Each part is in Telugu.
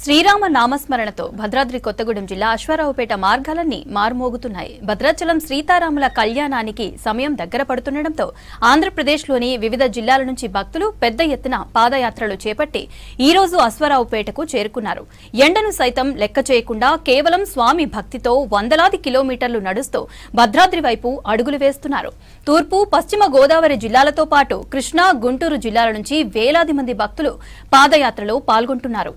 శ్రీరామ నామస్మరణతో భద్రాద్రి కొత్తగూడెం జిల్లా అశ్వారావుపేట మార్గాలన్నీ మారుమోగుతున్నాయి. భద్రాచలం సీతారాముల కళ్యాణానికి సమయం దగ్గర పడుతుండటంతో ఆంధ్రప్రదేశ్లోని వివిధ జిల్లాల నుంచి భక్తులు పెద్ద ఎత్తున పాదయాత్రలు చేపట్టి ఈ రోజు అశ్వారావుపేటకు చేరుకున్నారు. ఎండను సైతం లెక్క చేయకుండా కేవలం స్వామి భక్తితో వందలాది కిలోమీటర్లు నడుస్తూ భద్రాద్రి వైపు అడుగులు వేస్తున్నారు. తూర్పు, పశ్చిమ గోదావరి జిల్లాలతో పాటు కృష్ణా, గుంటూరు జిల్లాల నుంచి వేలాది మంది భక్తులు పాదయాత్రలో పాల్గొంటున్నారు.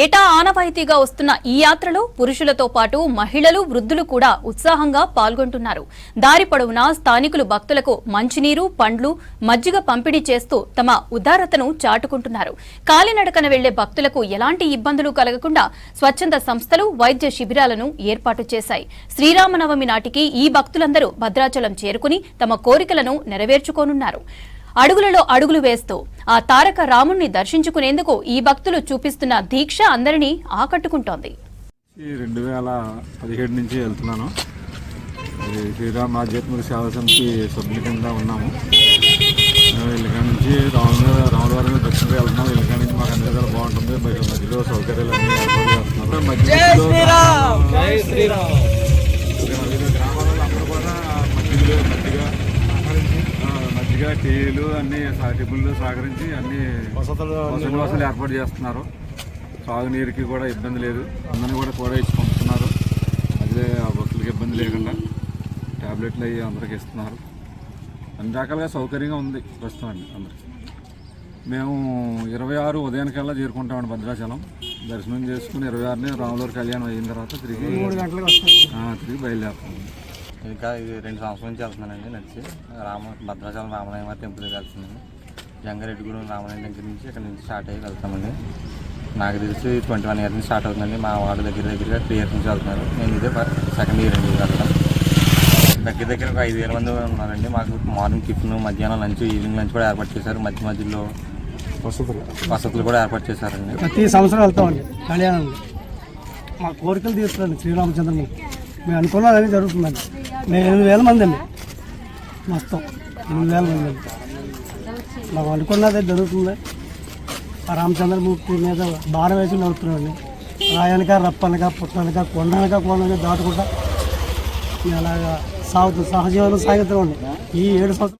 ఏటా ఆనవాయితీగా వస్తున్న ఈ యాత్రలో పురుషులతో పాటు మహిళలు, వృద్ధులు కూడా ఉత్సాహంగా పాల్గొంటున్నారు. దారి పొడవునా స్థానికులు భక్తులకు మంచినీరు, పండ్లు, మజ్జిగ పంపిణీ చేస్తూ తమ ఉదారతను చాటుకుంటున్నారు. కాలినడకన వెళ్లే భక్తులకు ఎలాంటి ఇబ్బందులు కలగకుండా స్వచ్ఛంద సంస్థలు వైద్య శిబిరాలను ఏర్పాటు చేశాయి. శ్రీరామనవమి నాటికి ఈ భక్తులందరూ భద్రాచలం చేరుకుని తమ కోరికలను నెరవేర్చుకోనున్నారు. అడుగులలో అడుగులు వేస్తూ ఆ తారక రాముణ్ణి దర్శించుకునేందుకు ఈ భక్తులు చూపిస్తున్న దీక్ష అందరినీ ఆకట్టుకుంటోంది. 2017 నుంచి వెళ్తున్నాను. శ్రీరామ ఆధ్యాత్మిక సేవా సమితి సభ్యుల కింద ఉన్నాము. ఇళ్ళకాడ నుంచి రాములవారి దర్శనం వెళ్తున్నాం. ఇళ్ళకాడ నుంచి మాకు అన్ని విధాలు బాగుంటుంది. మధ్యలో సౌకర్యాలు అన్ని ఏర్పాటు చేస్తున్నారు. గ్రామాలలో అందరూ కూడా మజ్జిగ, టీలు అన్ని టిఫిన్లు సహకరించి అన్ని వసతులు ఏర్పాటు చేస్తున్నారు. సాగునీరుకి కూడా ఇబ్బంది లేదు. అందరినీ కూడా ఇచ్చి పంపుతున్నారు. అదే భక్తులకి ఇబ్బంది లేకుండా ట్యాబ్లెట్లు అవి అందరికి ఇస్తున్నారు. అన్ని రకాలుగా సౌకర్యంగా ఉంది ప్రస్తుతం అండి అందరికి. మేము 26 ఉదయానికల్లా చేరుకుంటామండి భద్రాచలం. దర్శనం చేసుకుని 26ని రాములవారి కళ్యాణం అయిన తర్వాత తిరిగి 3 గంటలకు బయలుదేరుతాం. ఇంకా ఇది 2 సంవత్సరాల నుంచి వెళ్తున్నానండి నడిచి. భద్రాచలం రామనాయమ టెంపుల్కి వెళ్తున్నాను. జంగారెడ్డిగూడెం రామనాయమ దగ్గర నుంచి ఇక్కడ నుంచి స్టార్ట్ అయ్యి వెళ్తామండి. నాకు తెలిసి 21 ఇయర్స్ నుంచి స్టార్ట్ అవుతుందండి. మా వాడు దగ్గరగా 3 ఇయర్స్ నుంచి వెళ్తున్నారు. నేను ఇదే సెకండ్ ఇయర్ అండి వెళ్ళడం. దగ్గర ఒక 5,000 మంది ఉన్నారండి. మాకు మార్నింగ్ టిఫిన్, మధ్యాహ్నం లంచ్, ఈవినింగ్ లంచ్ కూడా ఏర్పాటు చేశారు. మధ్యలో వసతులు కూడా ఏర్పాటు చేశారండి. ప్రతి సంవత్సరం వెళ్తామండి కళ్యాణంలో. మా కోరికలు తీరుతారండి శ్రీరామచంద్రమూర్తి. మేము అనుకున్నది జరుగుతుందండి. మేము 8,000 మంది అండి, మొత్తం 8,000 మంది అండి. మాకు అనుకున్నదే జరుగుతుంది. ఆ రామచంద్రమూర్తి మీద భారం వేసి నడుపుతున్నామండి. రాయనక, రప్పనక, పుట్టనక, కొండనక దాటుకుంటా అలాగా సహజీవనం సాగుతామండి ఈ 7 సంవత్సరాలు.